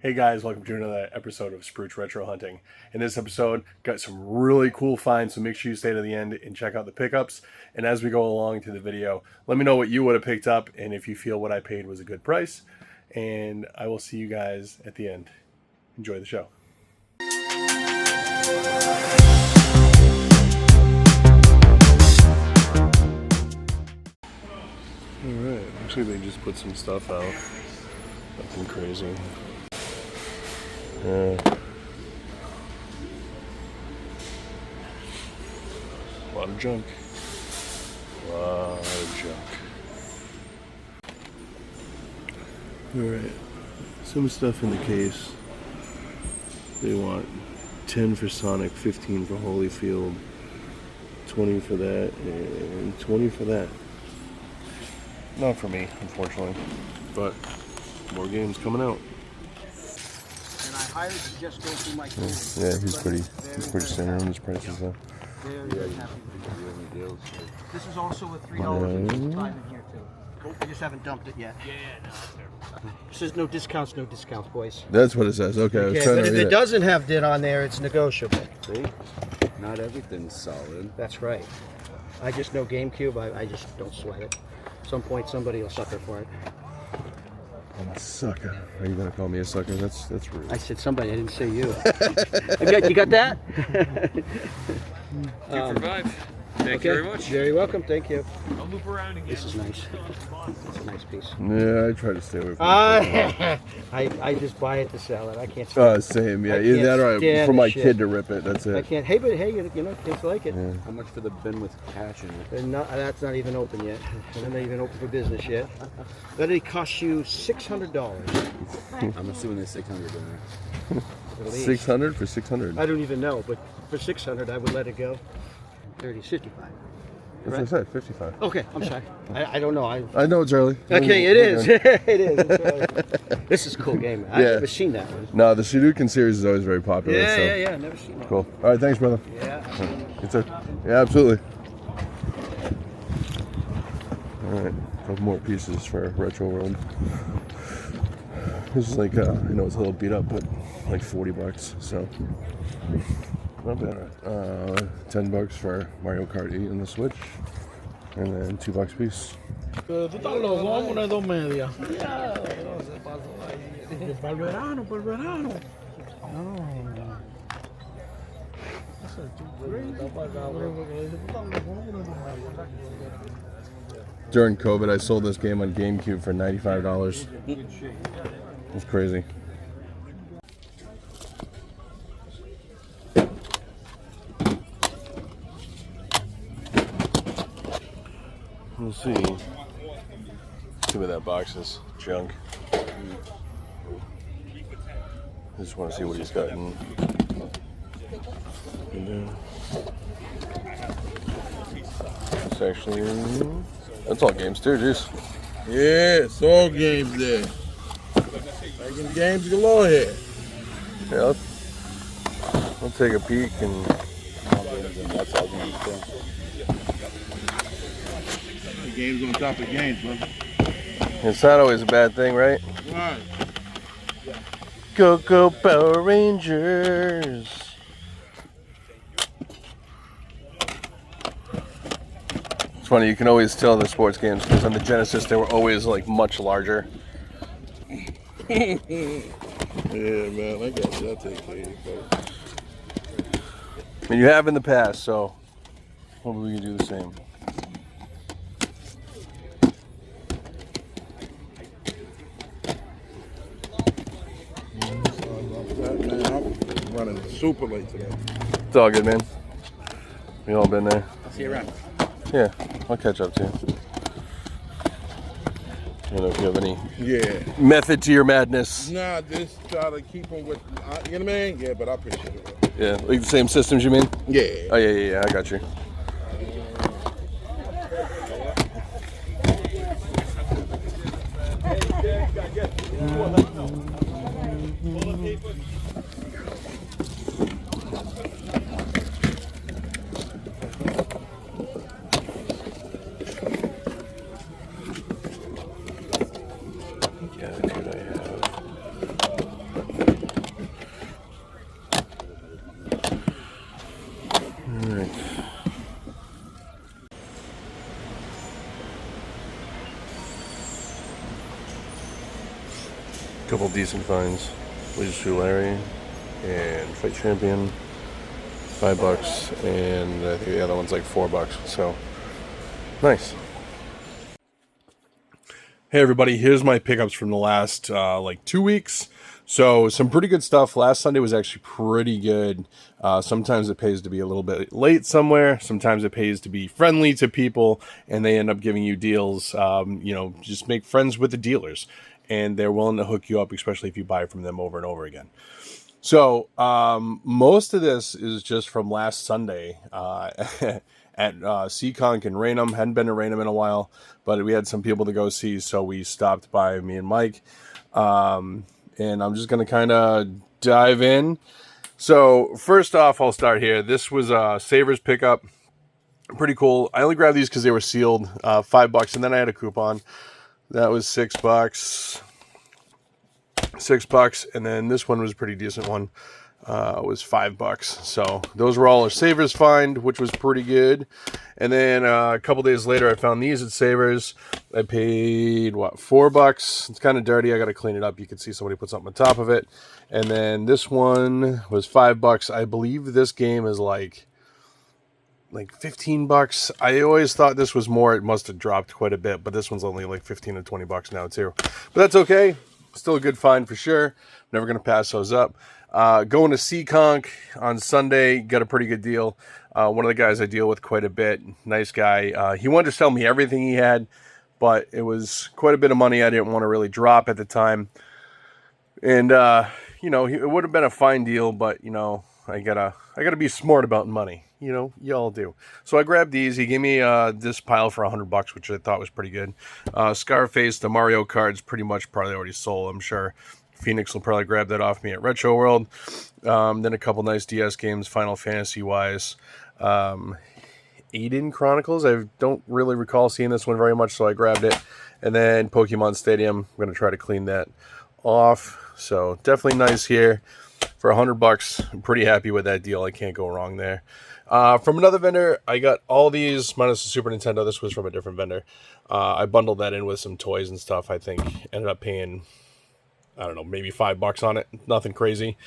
Hey guys, welcome to another episode of Spruce Retro Hunting. In this episode, got some really cool finds, so make sure you stay to the end and check out the pickups. And as we go along to the video, let me know what you would have picked up and if you feel what I paid was a good price. And I will see you guys at the end. Enjoy the show. Alright, actually they just put some stuff out. Nothing crazy. A lot of junk. Alright, some stuff in the case. They want 10 for Sonic, 15 for Holyfield, 20 for that, and 20 for that. Not for me, unfortunately, but more games coming out. And I hired to just go through my tools. Yeah, he's pretty standard on his prices though. Very happy with the deals. This is also a $3.55 in here too. I just haven't dumped it yet. Yeah, no, it says no discounts, boys. That's what it says. Okay, I was Okay, trying but to if read it doesn't have DID on there, it's negotiable. See? Not everything's solid. That's right. I just know GameCube. I just don't sweat it. At some point, somebody will suffer for it. I'm a sucker. Are you gonna call me a sucker? That's rude. I said somebody. I didn't say you. You got that? Thank you very much. Very welcome. Thank you. I'll loop around again. This is nice. It's a nice piece. Yeah, I try to stay away from I just buy it to sell it. I can't stand same, yeah. I Either can't that or stand for the my shit. kid to rip it. That's I it. can't. Hey, but hey, you know, kids like it. Yeah. How much for the bin with cash in it? And that's not even open yet. They're not even open for business yet. That'll cost you $600. I'm assuming there's 600 in there. At least. 600 for 600. I don't even know, but for 600, I would let it go. 30, 55. That's what I said, 55. Okay, I'm sorry. I don't know. I know it's early. Okay, it is. It is. It's early. This is a cool game. I've Yeah. never seen that one. No, the Sudoku series is always very popular. Yeah, so. yeah. Never seen that. Cool. All right, thanks, brother. Yeah. It's a, yeah, absolutely. All right, a couple more pieces for Retro World. This is like, I know it's a little beat up, but like $40, so not bad. $10 for Mario Kart 8 on the Switch, and then $2 a piece. Tú estás loco, vamos a poner dos medias. Ya, no se pasó ahí. Para el verano, para el verano. No. Eso es too crazy. Está para acá, bro, porque dice, tú estás loco, vamos a poner dos medias. During COVID, I sold this game on GameCube for $95. It's crazy. We'll see. See what that box is. Junk. I just want to see what he's got in there. It's actually, that's all games too, jeez. Yeah, it's all games there. Making games galore here. Yeah, I'll take a peek and That's all games too. The games on top of games, brother. it's not always a bad thing, right? Right. Go Power Rangers! It's funny, you can always tell the sports games because on the Genesis they were always like much larger. Yeah, man, I got you. I'll take care of you, bro. I mean, you have in the past, so hopefully we can do the same. Man, I'm running super late today. It's all good, man. We all been there. I'll see you around. Yeah, I'll catch up to you. I don't know if you have any method to your madness. Nah, just try to keep them with, you know what I mean? Yeah, but I appreciate it. Yeah, like the same systems you mean? Yeah. Oh yeah, I got you. Couple decent finds. Leisure Larry and Fight Champion, $5, and I think the other one's like $4. So nice. Hey everybody, here's my pickups from the last like 2 weeks. So some pretty good stuff. Last Sunday was actually pretty good. Sometimes it pays to be a little bit late somewhere. Sometimes it pays to be friendly to people, and they end up giving you deals. Just make friends with the dealers, and they're willing to hook you up, especially if you buy from them over and over again. So most of this is just from last Sunday at Seekonk and Raynham. Hadn't been to Raynham in a while, but we had some people to go see, so we stopped by, me and Mike. And I'm just going to kind of dive in. So first off, I'll start here. This was a Savers pickup. Pretty cool. I only grabbed these because they were sealed, $5, and then I had a coupon. That was $6. $6, and then this one was a pretty decent one. Was $5. So those were all a Savers find, which was pretty good. And then a couple days later, I found these at Savers. I paid $4. It's kind of dirty. I got to clean it up. You can see somebody put something on top of it. And then this one was $5. I believe this game is like $15. I always thought this was more. It must have dropped quite a bit, but this one's only like $15 to $20 now too. But that's okay. Still a good find for sure. Never going to pass those up. Going to seekonk on Sunday, got a pretty good deal. One of the guys I deal with quite a bit, nice guy. He wanted to sell me everything he had, but it was quite a bit of money I didn't want to really drop at the time. And, it would have been a fine deal, but, I gotta be smart about money. Y'all do. So I grabbed these. He gave me this pile for $100, which I thought was pretty good. Scarface, the Mario cards, pretty much probably already sold, I'm sure. Phoenix will probably grab that off me at Retro World. Then a couple nice DS games, Final Fantasy-wise. Aiden Chronicles, I don't really recall seeing this one very much, so I grabbed it. And then Pokemon Stadium, I'm going to try to clean that off. So definitely nice here. For $100, I'm pretty happy with that deal. I can't go wrong there. From another vendor, I got all these minus the Super Nintendo. This was from a different vendor. I bundled that in with some toys and stuff. I think ended up paying, I don't know, maybe $5 on it. Nothing crazy.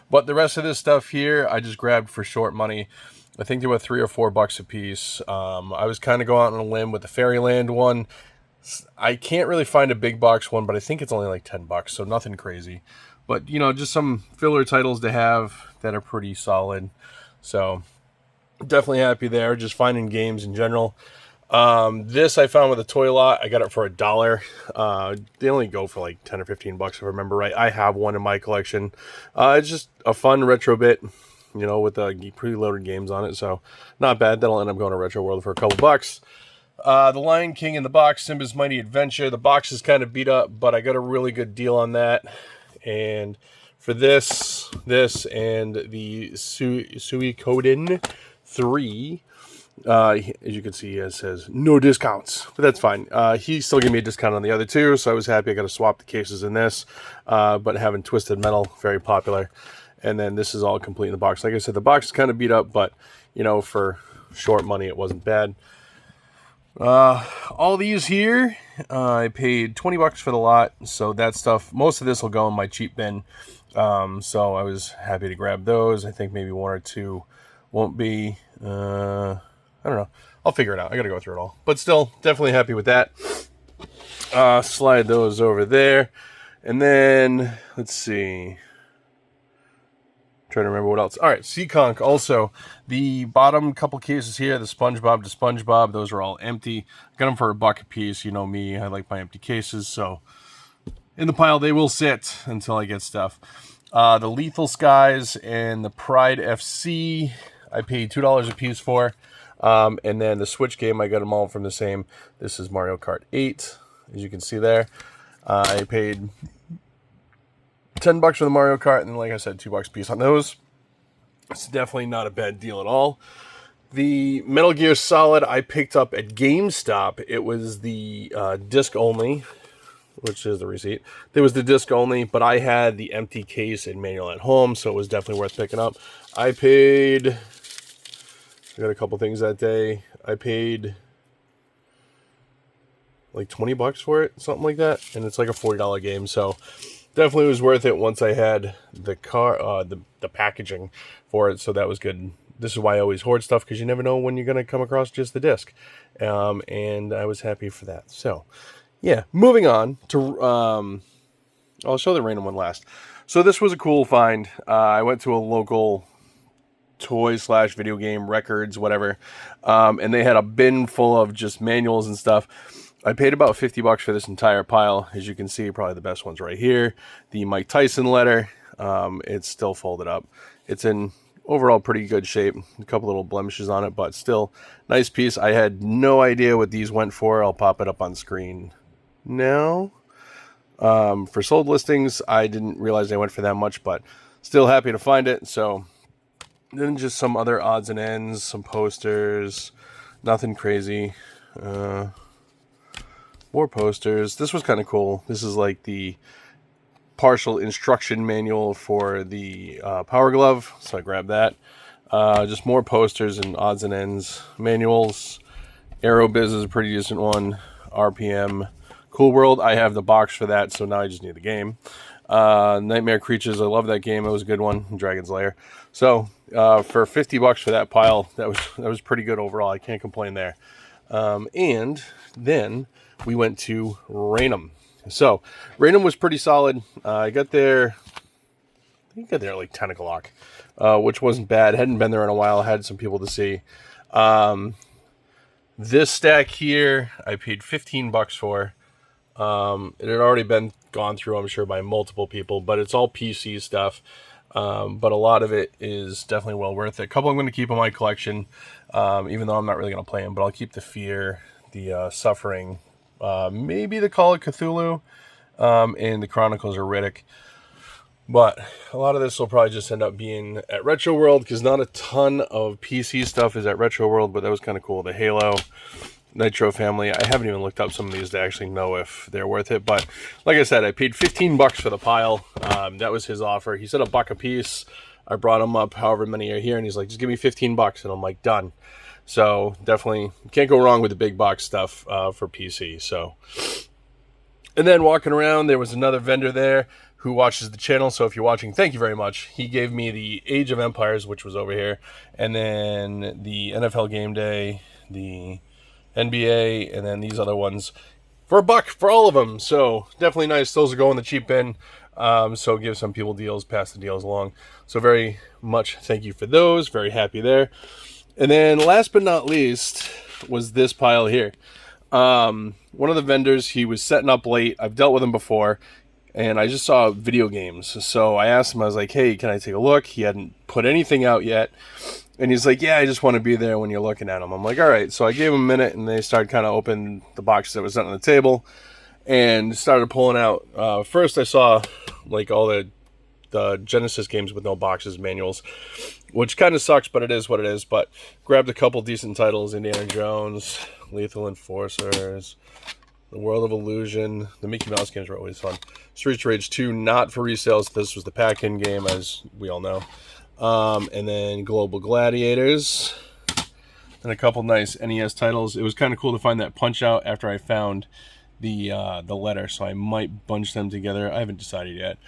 But the rest of this stuff here, I just grabbed for short money. I think they were $3 or $4 a piece. I was kind of going out on a limb with the Fairyland one. I can't really find a big box one, but I think it's only like $10, so nothing crazy. But, just some filler titles to have that are pretty solid. So, definitely happy there. Just finding games in general. This I found with a toy lot. I got it for $1. They only go for like 10 or 15 bucks if I remember right. I have one in my collection. It's just a fun retro bit, with preloaded games on it. So, not bad. That'll end up going to Retro World for a couple bucks. The Lion King in the box, Simba's Mighty Adventure. The box is kind of beat up, but I got a really good deal on that. And for this, and the Suikoden 3, as you can see, it says no discounts, but that's fine. He still gave me a discount on the other two, so I was happy. I got to swap the cases in this, but having Twisted Metal, very popular. And then this is all complete in the box. Like I said, the box is kind of beat up, but, for short money, it wasn't bad. All these here, I paid $20 for the lot, so that stuff, most of this will go in my cheap bin, so I was happy to grab those. I think maybe one or two won't be, I don't know, I'll figure it out. I gotta go through it all, but still, definitely happy with that. Slide those over there, and then, let's see, trying to remember what else. All right, seekonk also. The bottom couple cases here, the SpongeBob to SpongeBob, those are all empty. Got them for $1 a piece. You know me, I like my empty cases, so in the pile they will sit until I get stuff. The Lethal Skies and the Pride FC, I paid $2 a piece for. And then the Switch game, I got them all from the same. This is Mario Kart 8, as you can see there. I paid $10 for the Mario Kart, and then, like I said, $2 a piece on those. It's definitely not a bad deal at all. The Metal Gear Solid I picked up at GameStop. It was the disc only, which is the receipt. There was the disc only, but I had the empty case and manual at home, so it was definitely worth picking up. I got a couple things that day. I paid like $20 for it, something like that, and it's like a $40 game, so definitely was worth it once I had the the packaging for it, so that was good. This is why I always hoard stuff, because you never know when you're going to come across just the disc. And I was happy for that. So, yeah, moving on to... I'll show the random one last. So this was a cool find. I went to a local toy/video game records, whatever, and they had a bin full of just manuals and stuff. I paid about $50 for this entire pile. As you can see, probably the best one's right here. The Mike Tyson letter. It's still folded up. It's in overall pretty good shape. A couple little blemishes on it, but still nice piece. I had no idea what these went for. I'll pop it up on screen now. For sold listings, I didn't realize they went for that much, but still happy to find it. So then just some other odds and ends, some posters, nothing crazy. More posters. This was kind of cool. This is like the partial instruction manual for the Power Glove, so I grabbed that. Just more posters and odds and ends, manuals. Aerobiz is a pretty decent one. RPM. Cool World, I have the box for that, so now I just need the game. Nightmare Creatures, I love that game. It was a good one. Dragon's Lair. So for $50 for that pile, that was pretty good overall. I can't complain there. And then we went to Raynham. So Raynham was pretty solid. I got there. I think I got there at like 10 o'clock, which wasn't bad. Hadn't been there in a while. Had some people to see. This stack here, I paid $15 for. It had already been gone through, I'm sure, by multiple people, but it's all PC stuff. But a lot of it is definitely well worth it. A couple I'm going to keep in my collection, even though I'm not really going to play them, but I'll keep the Fear, the Suffering, maybe the Call of Cthulhu, and the Chronicles of Riddick. But a lot of this will probably just end up being at Retro World, because not a ton of PC stuff is at Retro World, but that was kind of cool. The Halo, Nitro family. I haven't even looked up some of these to actually know if they're worth it, but like I said, I paid $15 for the pile. That was his offer. He said $1 a piece. I brought him up however many are here, and he's like, just give me $15, and I'm like, done. So definitely can't go wrong with the big box stuff for PC. So, and then walking around, there was another vendor there who watches the channel, so if you're watching, thank you very much. He gave me the Age of Empires, which was over here, and then the NFL Game Day, the NBA, and then these other ones for $1 for all of them. So definitely nice. Those are going the cheap bin. So give some people deals, pass the deals along. So very much thank you for those. Very happy there. And then last but not least was this pile here. One of the vendors, he was setting up late. I've dealt with him before, and I just saw video games. So I asked him, I was like, hey, can I take a look? He hadn't put anything out yet. And he's like, yeah, I just want to be there when you're looking at them. I'm like, all right. So I gave him a minute, and they started kind of opening the boxes that was on the table and started pulling out. First, I saw like all the Genesis games with no boxes, manuals, which kind of sucks, but it is what it is. But grabbed a couple decent titles: Indiana Jones, Lethal Enforcers, The World of Illusion. The Mickey Mouse games were always fun. Streets Rage 2, not for resales. This was the pack-in game, as we all know. And then Global Gladiators, and a couple nice NES titles. It was kind of cool to find that Punch Out after I found the letter, so I might bunch them together. I haven't decided yet.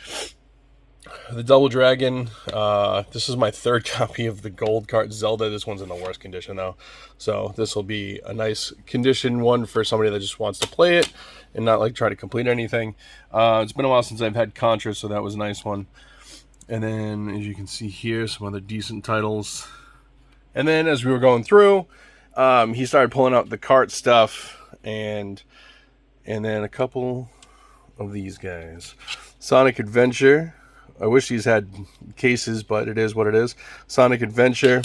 The Double Dragon. This is my third copy of the gold card Zelda. This one's in the worst condition though, so this will be a nice condition one for somebody that just wants to play it and not like try to complete anything. It's been a while since I've had Contra, so that was a nice one. And then, as you can see here, some other decent titles. And then, as we were going through, he started pulling out the cart stuff, and then a couple of these guys. Sonic Adventure. I wish these had cases, but it is what it is. Sonic Adventure.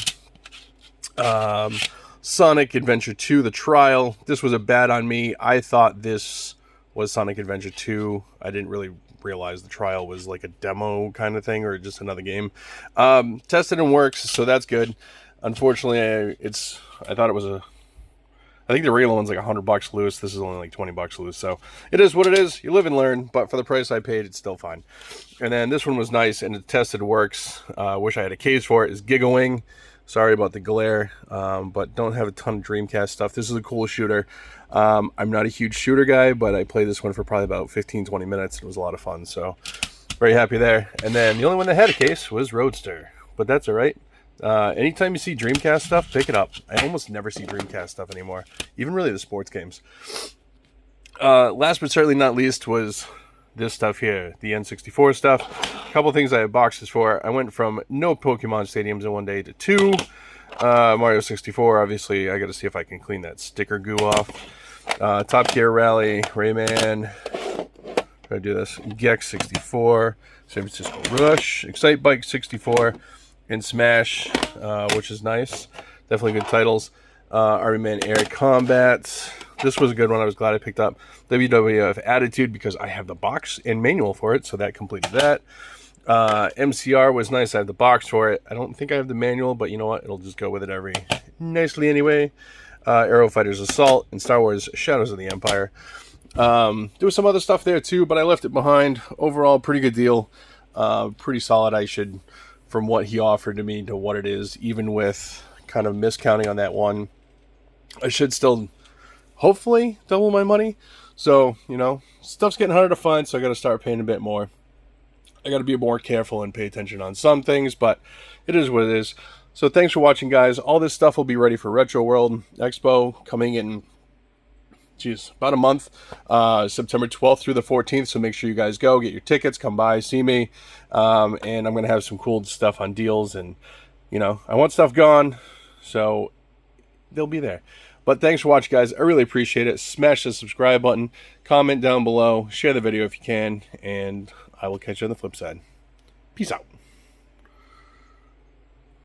Sonic Adventure 2, The Trial. This was a bad on me. I thought this was Sonic Adventure 2. I didn't really realize The Trial was like a demo kind of thing or just another game. Tested and works, so that's good. Unfortunately, I thought it was I think the regular one's like $100 loose. This is only like $20 loose, so it is what it is. You live and learn, but for the price I paid, it's still fine. And then this one was nice, and it tested works. Wish I had a case for it. Is Gigawing. Sorry about the glare, but don't have a ton of Dreamcast stuff. This is a cool shooter. I'm not a huge shooter guy, but I played this one for probably about 15-20 minutes. It was a lot of fun, so very happy there. And then the only one that had a case was Roadster, but that's all right. Anytime you see Dreamcast stuff, pick it up. I almost never see Dreamcast stuff anymore, even really the sports games. Last but certainly not least was this stuff here, the N64 stuff. A couple things I have boxes for. I went from no Pokemon stadiums in one day to 2. Mario 64, obviously, I got to see if I can clean that sticker goo off. Top Gear Rally, Rayman, try to do this, Gex 64, San Francisco Rush, Excite Bike 64, and Smash, which is nice. Definitely good titles. Army Man Air Combat. This was a good one. I was glad I picked up. WWF Attitude because I have the box and manual for it, so that completed that. MCR was nice. I have the box for it. I don't think I have the manual, but you know what? It'll just go with it every nicely anyway. Aero Fighters Assault and Star Wars Shadows of the Empire. There was some other stuff there too, but I left it behind. Overall, pretty good deal. Pretty solid. I should, from what he offered to me to what it is, even with kind of miscounting on that one, I should still hopefully double my money. So, you know, stuff's getting harder to find, so I got to start paying a bit more. I got to be more careful and pay attention on some things, but it is what it is. So thanks for watching, guys. All this stuff will be ready for Retro World Expo coming in, about a month, September 12th through the 14th. So make sure you guys go, get your tickets, come by, see me. And I'm going to have some cool stuff on deals. And, you know, I want stuff gone, so they'll be there. But thanks for watching, guys. I really appreciate it. Smash the subscribe button, comment down below, share the video if you can, and I will catch you on the flip side. Peace out.